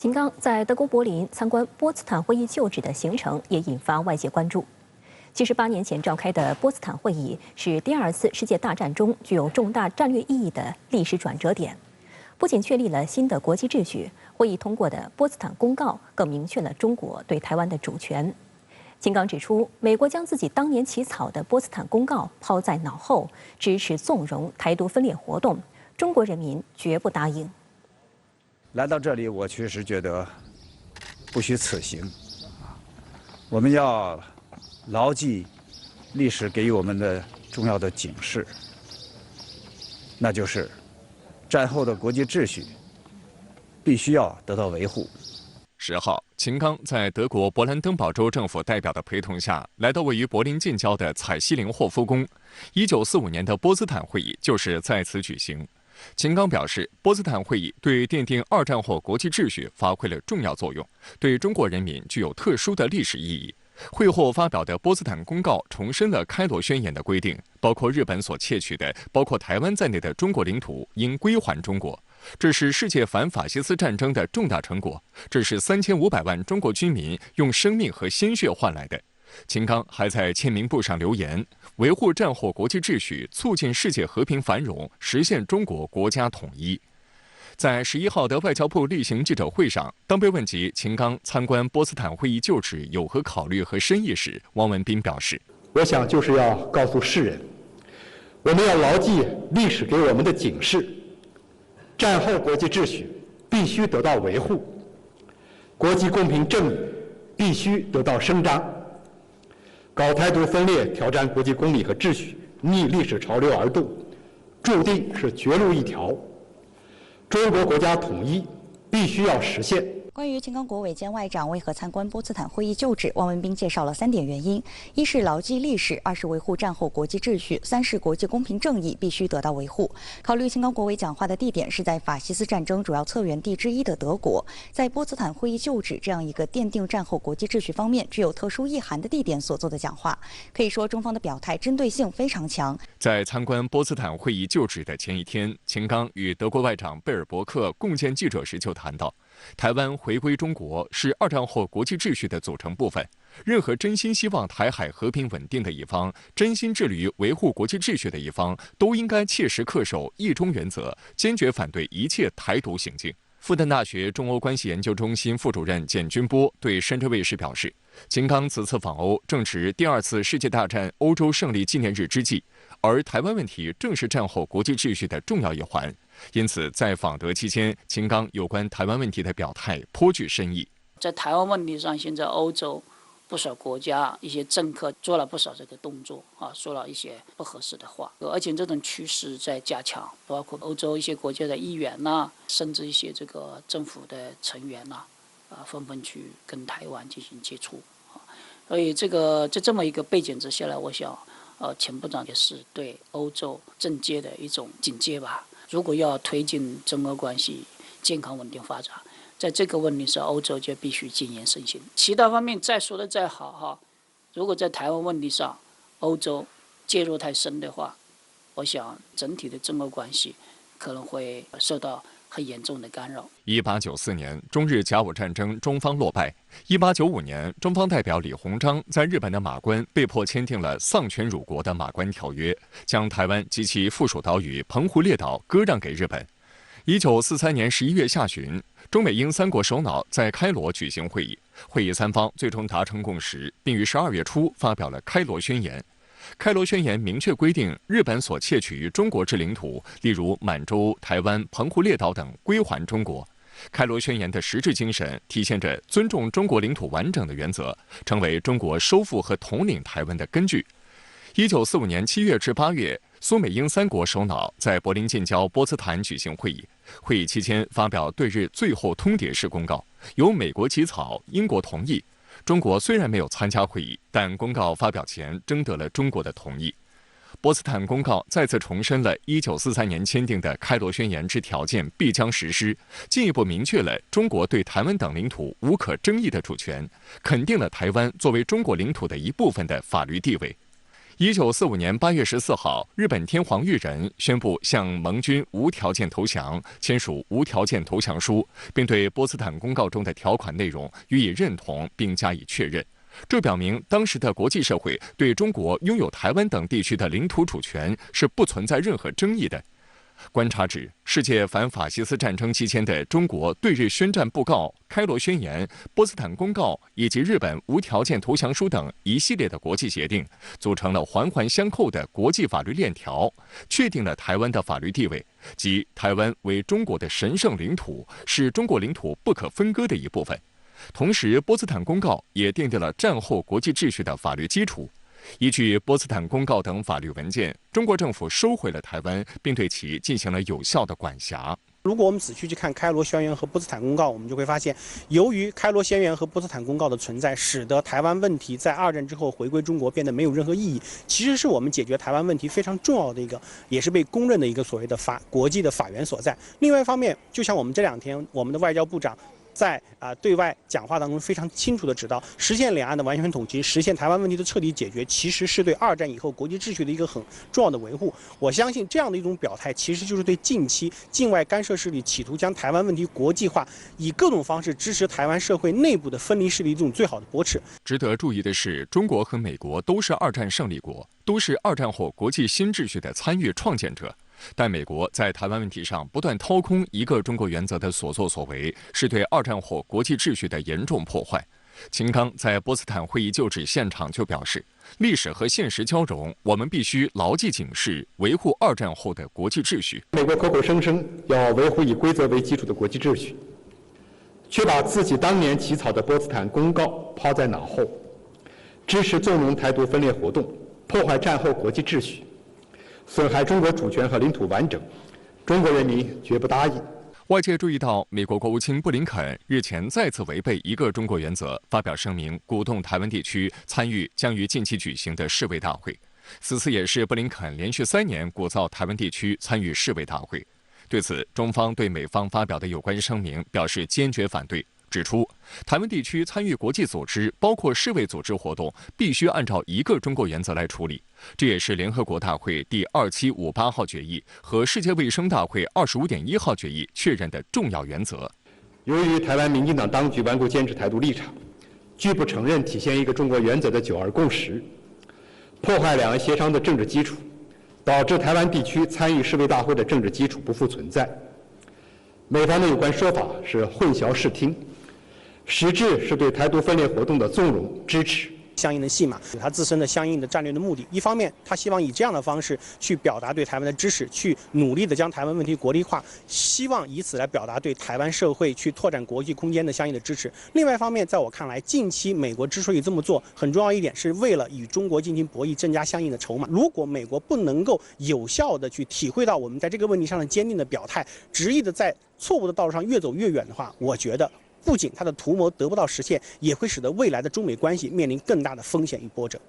秦刚在德国柏林参观波茨坦会议旧址的行程也引发外界关注。78年前召开的波茨坦会议是第二次世界大战中具有重大战略意义的历史转折点，不仅确立了新的国际秩序，会议通过的波茨坦公告更明确了中国对台湾的主权。秦刚指出，美国将自己当年起草的波茨坦公告抛在脑后，支持纵容台独分裂活动，中国人民绝不答应。来到这里，我确实觉得不虚此行。我们要牢记历史给予我们的重要的警示，那就是战后的国际秩序必须要得到维护。10号，秦刚在德国勃兰登堡州政府代表的陪同下，来到位于柏林近郊的采西灵霍夫宫。1945年的波茨坦会议就是在此举行。秦刚表示，波茨坦会议对奠定二战后国际秩序发挥了重要作用，对中国人民具有特殊的历史意义。会后发表的波茨坦公告重申了开罗宣言的规定，包括日本所窃取的包括台湾在内的中国领土应归还中国。这是世界反法西斯战争的重大成果，这是3500万中国军民用生命和鲜血换来的。秦刚还在签名簿上留言，维护战后国际秩序，促进世界和平繁荣，实现中国国家统一。在11号的外交部例行记者会上，当被问及秦刚参观波茨坦会议旧址有何考虑和深意时，汪文斌表示：“我想就是要告诉世人，我们要牢记历史给我们的警示，战后国际秩序必须得到维护，国际公平正义必须得到伸张。搞台独分裂、挑战国际公理和秩序、逆历史潮流而动，注定是绝路一条。中国国家统一必须要实现。”关于秦刚国委兼外长为何参观波茨坦会议旧址，汪文斌介绍了3点原因：一是牢记历史，二是维护战后国际秩序，三是国际公平正义必须得到维护。考虑秦刚国委讲话的地点是在法西斯战争主要策源地之一的德国，在波茨坦会议旧址这样一个奠定战后国际秩序方面具有特殊意涵的地点所做的讲话，可以说中方的表态针对性非常强。在参观波茨坦会议旧址的前一天，秦刚与德国外长贝尔伯克共见记者时就谈到，台湾回归中国是二战后国际秩序的组成部分。任何真心希望台海和平稳定的一方，真心致力于维护国际秩序的一方，都应该切实恪守一中原则，坚决反对一切台独行径。复旦大学中欧关系研究中心副主任简军波对深圳卫视表示，秦刚此次访欧正值第2次世界大战欧洲胜利纪念日之际，而台湾问题正是战后国际秩序的重要一环。因此，在访德期间，秦刚有关台湾问题的表态颇具深意。在台湾问题上，现在欧洲不少国家一些政客做了不少这个动作啊，说了一些不合适的话，而且这种趋势在加强，包括欧洲一些国家的议员甚至一些这个政府的成员纷纷去跟台湾进行接触啊，所以在这么一个背景之下呢，我想前部长也是对欧洲政界的一种警戒吧。如果要推进中俄关系健康稳定发展，在这个问题上，欧洲就必须谨言慎行。其他方面再说的再好如果在台湾问题上，欧洲介入太深的话，我想整体的中俄关系可能会受到很严重的干扰。1894年，中日甲午战争中方落败。1895年，中方代表李鸿章在日本的马关被迫签订了丧权辱国的马关条约，将台湾及其附属岛屿澎湖列岛割让给日本。1943年11月下旬，中美英3国首脑在开罗举行会议，会议3方最终达成共识，并于12月初发表了开罗宣言。开罗宣言明确规定，日本所窃取于中国之领土，例如满洲、台湾、澎湖列岛等，归还中国。开罗宣言的实质精神体现着尊重中国领土完整的原则，成为中国收复和统领台湾的根据。1945年7月至8月，苏美英3国首脑在柏林近郊波茨坦举行会议。会议期间发表对日最后通牒式公告，由美国起草，英国同意。中国虽然没有参加会议，但公告发表前征得了中国的同意。波茨坦公告再次重申了1943年签订的开罗宣言之条件必将实施，进一步明确了中国对台湾等领土无可争议的主权，肯定了台湾作为中国领土的一部分的法律地位。1945年8月14号，日本天皇裕仁宣布向盟军无条件投降，签署无条件投降书，并对波茨坦公告中的条款内容予以认同并加以确认。这表明当时的国际社会对中国拥有台湾等地区的领土主权是不存在任何争议的。观察指，世界反法西斯战争期间的中国对日宣战布告、开罗宣言、波茨坦公告以及日本无条件投降书等一系列的国际协定，组成了环环相扣的国际法律链条，确定了台湾的法律地位，即台湾为中国的神圣领土，是中国领土不可分割的一部分。同时，波茨坦公告也奠定了战后国际秩序的法律基础。依据波茨坦公告等法律文件，中国政府收回了台湾，并对其进行了有效的管辖。如果我们仔细去看开罗宣言和波茨坦公告，我们就会发现，由于开罗宣言和波茨坦公告的存在，使得台湾问题在2战之后回归中国变得没有任何意义。其实是我们解决台湾问题非常重要的一个，也是被公认的一个所谓的国际的法源所在。另外一方面，就像我们这2天我们的外交部长在对外讲话当中非常清楚地指到，实现两岸的完全统一，实现台湾问题的彻底解决，其实是对2战以后国际秩序的一个很重要的维护。我相信这样的一种表态，其实就是对近期境外干涉势力企图将台湾问题国际化，以各种方式支持台湾社会内部的分离势力这种最好的驳斥。值得注意的是，中国和美国都是2战胜利国，都是2战后国际新秩序的参与创建者。但美国在台湾问题上不断掏空一个中国原则的所作所为，是对2战后国际秩序的严重破坏。秦刚在波茨坦会议就职现场就表示，历史和现实交融，我们必须牢记警示，维护2战后的国际秩序。美国口口声声要维护以规则为基础的国际秩序，却把自己当年起草的波茨坦公告抛在脑后，支持纵容台独分裂活动，破坏战后国际秩序，损害中国主权和领土完整，中国人民绝不答应。外界注意到，美国国务卿布林肯日前再次违背一个中国原则，发表声明，鼓动台湾地区参与将于近期举行的世卫大会。此次也是布林肯连续3年鼓噪台湾地区参与世卫大会。对此，中方对美方发表的有关声明表示坚决反对，指出，台湾地区参与国际组织，包括世卫组织活动，必须按照一个中国原则来处理。这也是联合国大会第2758号决议和世界卫生大会25.1号决议确认的重要原则。由于台湾民进党当局顽固坚持台独立场，拒不承认体现一个中国原则的9·2共识，破坏两岸协商的政治基础，导致台湾地区参与世卫大会的政治基础不复存在。美方的有关说法是混淆视听，实质是对台独分裂活动的纵容支持。相应的戏码，有它自身的相应的战略的目的。一方面，他希望以这样的方式去表达对台湾的支持，去努力的将台湾问题国际化，希望以此来表达对台湾社会去拓展国际空间的相应的支持。另外一方面，在我看来，近期美国之所以这么做，很重要一点是为了与中国进行博弈，增加相应的筹码。如果美国不能够有效的去体会到我们在这个问题上的坚定的表态，执意的在错误的道路上越走越远的话，我觉得不仅他的图谋得不到实现，也会使得未来的中美关系面临更大的风险与波折。